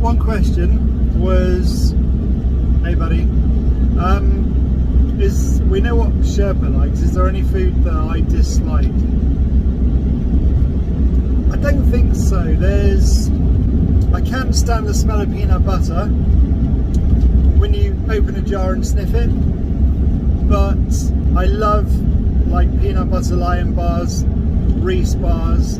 one question was, hey buddy, we know what Sherpa likes. Is there any food that I dislike? I don't think so. I can't stand the smell of peanut butter when you open a jar and sniff it, but I love like peanut butter Lion bars, Reese bars,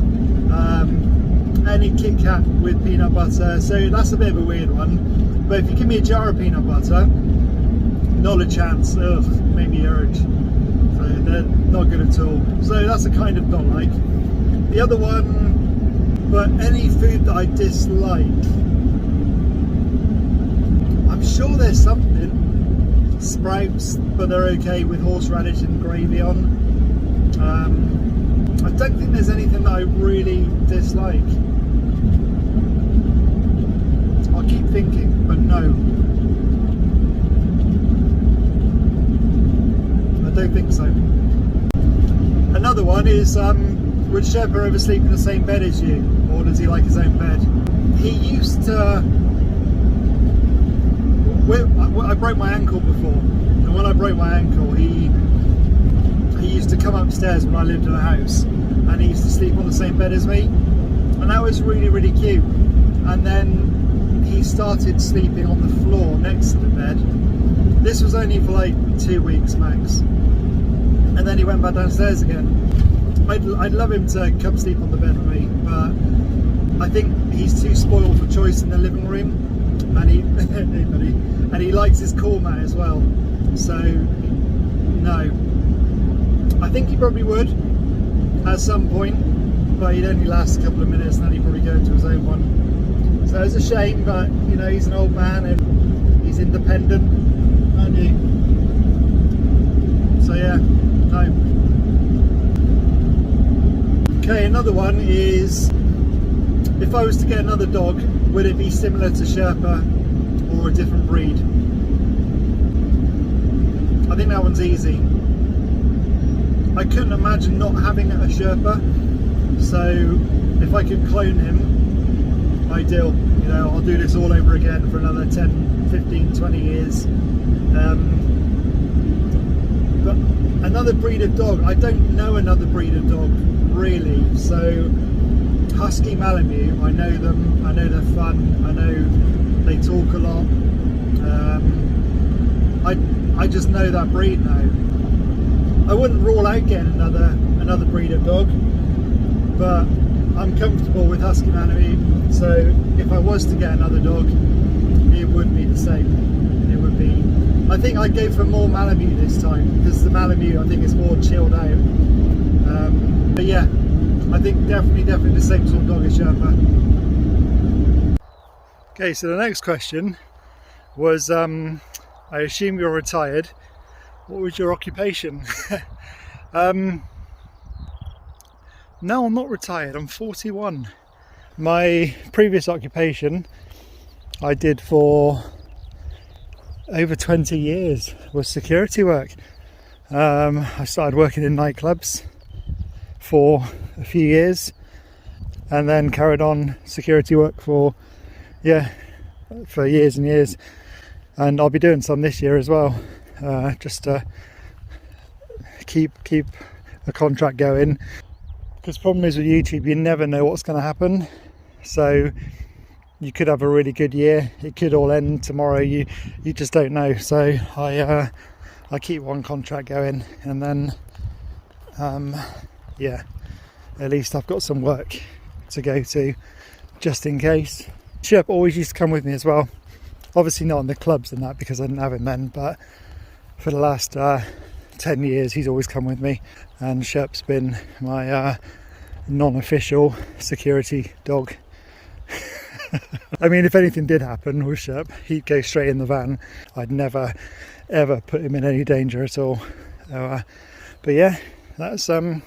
any Kit Kat with peanut butter, so that's a bit of a weird one. But if you give me a jar of peanut butter, not a chance. Ugh, made me urge. So they're not good at all. So that's a kind of not like. The other one, but any food that I dislike, I'm sure there's something. Sprouts, but they're okay with horseradish and gravy on. I don't think there's anything that I really dislike. I'll keep thinking, but no. I don't think so. Another one is, would Sherpa ever sleep in the same bed as you? Or does he like his own bed? He used to... I broke my ankle before, and when I broke my ankle, he used to come upstairs when I lived in a house, and he used to sleep on the same bed as me, and that was really, really cute. And then he started sleeping on the floor next to the bed. This was only for like 2 weeks max, and then he went back downstairs again. I'd love him to come sleep on the bed with me, but I think he's too spoiled for choice in the living room. And he likes his cool mat as well, so no. I think he probably would at some point, but he'd only last a couple of minutes and then he'd probably go into his own one. So it's a shame, but you know, he's an old man and he's independent, aren't you? So yeah, no. Okay, another one is, if I was to get another dog, would it be similar to Sherpa or a different breed? I think that one's easy. I couldn't imagine not having a Sherpa, so if I could clone him, ideal. You know, I'll do this all over again for another 10, 15, 20 years. But another breed of dog, I don't know another breed of dog really, so Husky Malamute, I know them, I know they're fun, I know they talk a lot. I just know that breed now. I wouldn't rule out getting another breed of dog, but I'm comfortable with Husky Malamute, so if I was to get another dog, it would be the same. It would be, I think I'd go for more Malamute this time, because the Malamute I think is more chilled out. But yeah, I think definitely the same sort of dog as Sherpa. Okay, so the next question was, I assume you're retired. What was your occupation? No, I'm not retired. I'm 41. My previous occupation I did for over 20 years was security work. I started working in nightclubs for a few years and then carried on security work for years and years, and I'll be doing some this year as well, just to keep a contract going, because the problem is with YouTube, you never know what's going to happen. So you could have a really good year, it could all end tomorrow, you just don't know. So I keep one contract going, and then at least I've got some work to go to just in case. Sherpa always used to come with me as well, obviously not in the clubs and that because I didn't have him then, but for the last 10 years he's always come with me, and Sherpa's been my non-official security dog. I mean, if anything did happen with Sherpa, he'd go straight in the van. I'd never ever put him in any danger at all. But yeah, that's what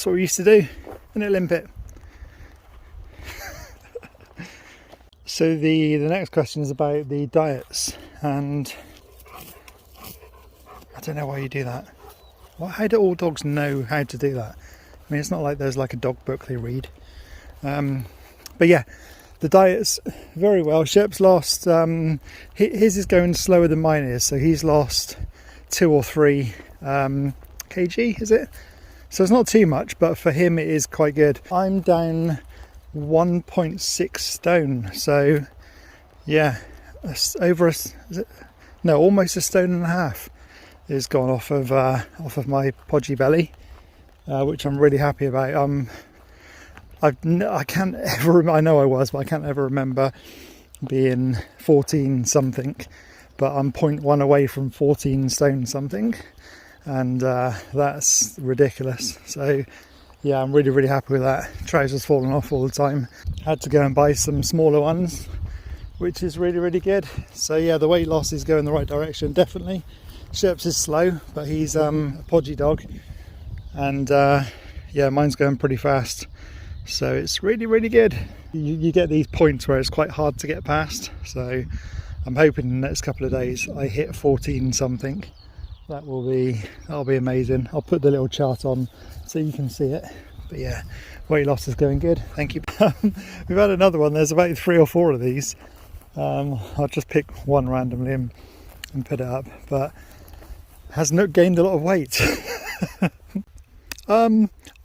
we used to do, isn't it, Limpet? So the next question is about the diets, and I don't know why you do that. How do all dogs know how to do that? I mean, it's not like there's like a dog book they read. But yeah, the diet's very well. Sherp's lost, his is going slower than mine is, so he's lost 2 or 3 kg, is it? So it's not too much, but for him it is quite good. I'm down 1.6 stone, so yeah, over almost 1.5 stone is gone off of my podgy belly, which I'm really happy about. I can't ever, I know I was, but I can't ever remember being 14 something, but I'm 0.1 away from 14 stone something, and that's ridiculous. So yeah, I'm really, really happy with that. Trousers falling off all the time. Had to go and buy some smaller ones, which is really, really good. So yeah, the weight loss is going the right direction, definitely. Sherp's is slow, but he's a podgy dog, and yeah, mine's going pretty fast. So it's really, really good. You get these points where it's quite hard to get past. So I'm hoping in the next couple of days I hit 14 something. That'll be amazing. I'll put the little chart on so you can see it. But yeah, weight loss is going good. Thank you. We've had another one. There's about 3 or 4 of these. I'll just pick one randomly and put it up. But hasn't gained a lot of weight.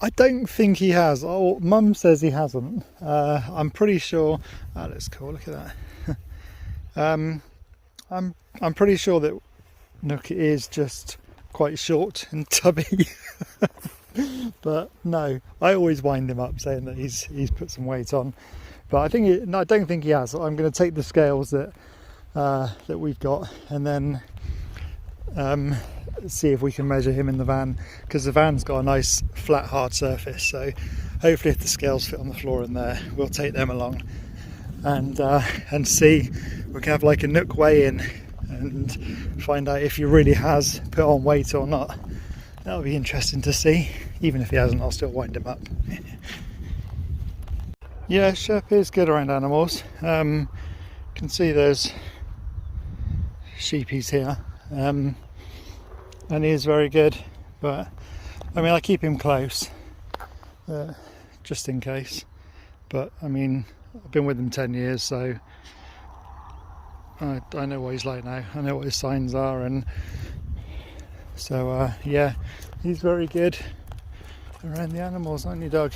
I don't think he has. Oh, Mum says he hasn't. I'm pretty sure. Oh, that's cool. Look at that. I'm pretty sure that Nook is just quite short and tubby. But no, I always wind him up saying that he's put some weight on. But I think no, I don't think he has. I'm going to take the scales that we've got and then see if we can measure him in the van, because the van's got a nice flat hard surface, so hopefully if the scales fit on the floor in there, we'll take them along and see. We can have like a Nook weigh in and find out if he really has put on weight or not. That'll be interesting to see. Even if he hasn't, I'll still wind him up. Yeah, Sherpa is good around animals. Can see there's sheepies here. And he is very good, but I mean I keep him close just in case, but I mean I've been with him 10 years, so I know what he's like now. I know what his signs are, and so yeah, he's very good around the animals, aren't you, Doug?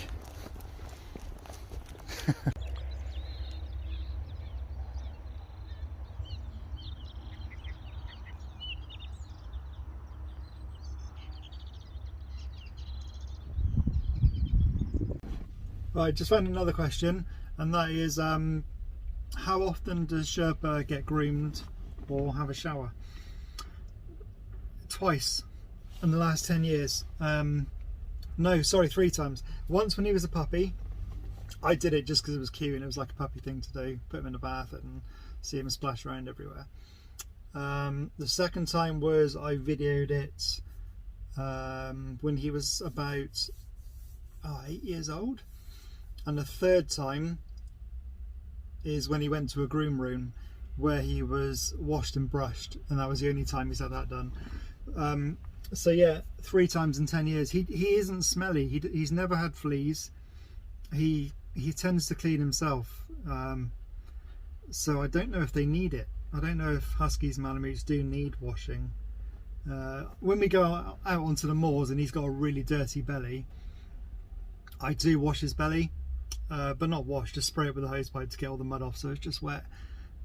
Right, just found another question, and that is how often does Sherpa get groomed or have a shower? Twice in the last 10 years. No, sorry, 3 times. Once when he was a puppy, I did it just because it was cute and it was like a puppy thing to do. Put him in a bath and see him splash around everywhere. The second time was I videoed it when he was about 8 years old. And the third time is when he went to a groom room where he was washed and brushed, and that was the only time he's had that done. So yeah, 3 times in 10 years. He isn't smelly. He's never had fleas. He tends to clean himself. So I don't know if they need it. I don't know if Huskies and Malamutes do need washing. When we go out onto the moors and he's got a really dirty belly, I do wash his belly. But not wash, just spray it with a hose pipe to get all the mud off so it's just wet,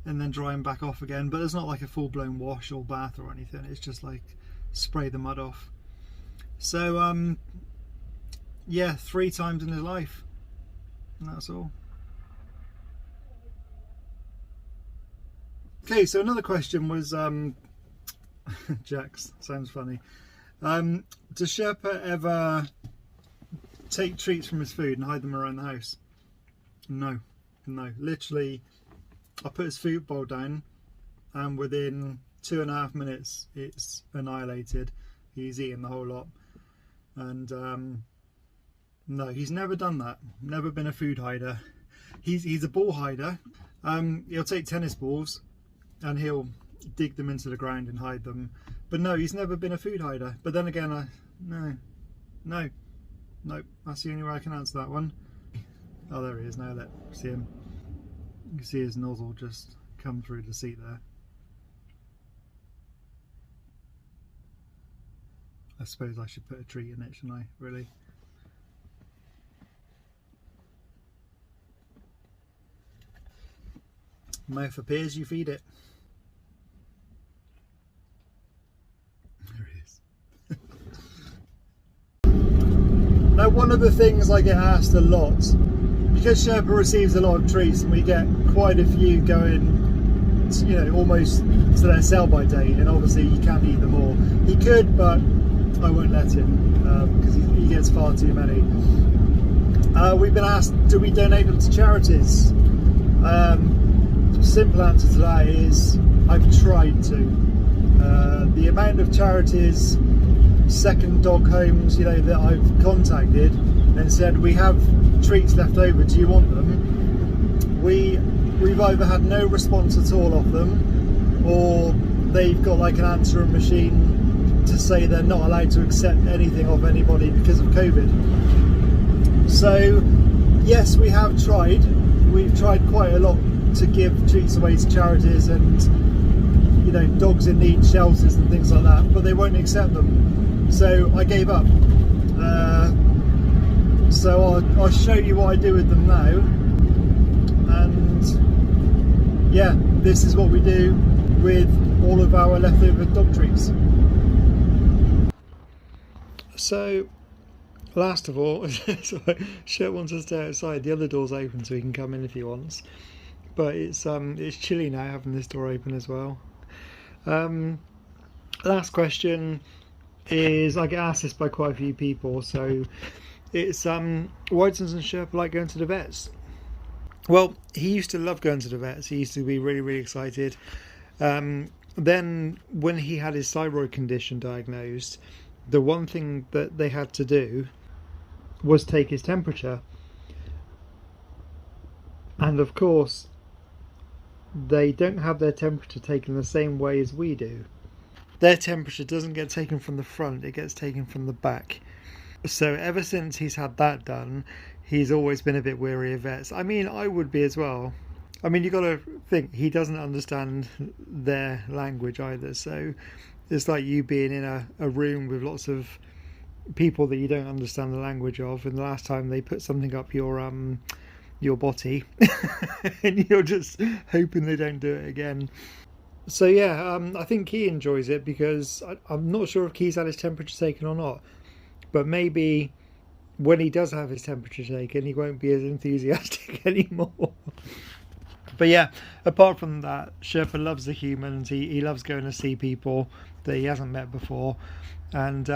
and then dry him back off again. But it's not like a full-blown wash or bath or anything, it's just like spray the mud off. So yeah, 3 times in his life, and that's all. Okay, so another question was Jax, sounds funny. Does Sherpa ever take treats from his food and hide them around the house? No, literally I put his food bowl down and within 2.5 minutes it's annihilated. He's eaten the whole lot. And no, he's never done that. Never been a food hider. He's a ball hider. He'll take tennis balls and he'll dig them into the ground and hide them, but no, he's never been a food hider. But then again, no, that's the only way I can answer that one. Oh, there he is now. Let's see him. You can see his nozzle just come through the seat there. I suppose I should put a treat in it, shouldn't I, really? Mouth appears, you feed it. There it is. Now, one of the things I get asked a lot, because Sherpa receives a lot of treats and we get quite a few going, you know, almost to their sell-by date, and obviously he can't eat them all. He could, but I won't let him because he gets far too many. We've been asked, do we donate them to charities? Simple answer to that is I've tried to. The amount of charities, second dog homes, you know, that I've contacted and said, we have treats left over, do you want them? We've either had no response at all off them, or they've got like an answering machine to say they're not allowed to accept anything of anybody because of COVID. So yes, we have tried. We've tried quite a lot to give treats away to charities and, you know, dogs in need shelters and things like that, but they won't accept them. So I gave up. So I'll show you what I do with them now. And yeah, this is what we do with all of our leftover dog treats. So last of all, Sherpa wants to stay outside. The other door's open so he can come in if he wants. But it's chilly now having this door open as well. Last question is, I get asked this by quite a few people, so it's Whitons and Sherpa like going to the vets? Well, he used to love going to the vets. He used to be really, really excited. Then when he had his thyroid condition diagnosed, the one thing that they had to do was take his temperature. And of course, they don't have their temperature taken the same way as we do. Their temperature doesn't get taken from the front, it gets taken from the back. So ever since he's had that done, he's always been a bit weary of vets. I mean, I would be as well. I mean, you got to think, he doesn't understand their language either. So it's like you being in a room with lots of people that you don't understand the language of, and the last time they put something up your body and you're just hoping they don't do it again. So yeah, I think he enjoys it because I'm not sure if he's had his temperature taken or not, but maybe when he does have his temperature taken he won't be as enthusiastic anymore. But yeah, apart from that, Sherpa loves the humans. He loves going to see people that he hasn't met before, and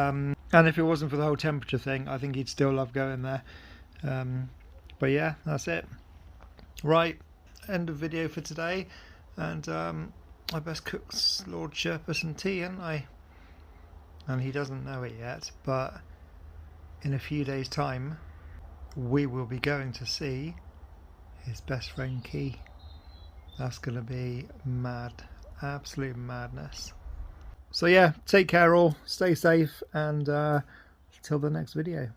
if it wasn't for the whole temperature thing, I think he'd still love going there. But yeah, that's it. Right, end of video for today, and I best cook Lord Sherpa some tea, hadn't I? And he doesn't know it yet, but in a few days' time we will be going to see his best friend Key. That's going to be mad, absolute madness. So yeah, take care all, stay safe, and till the next video.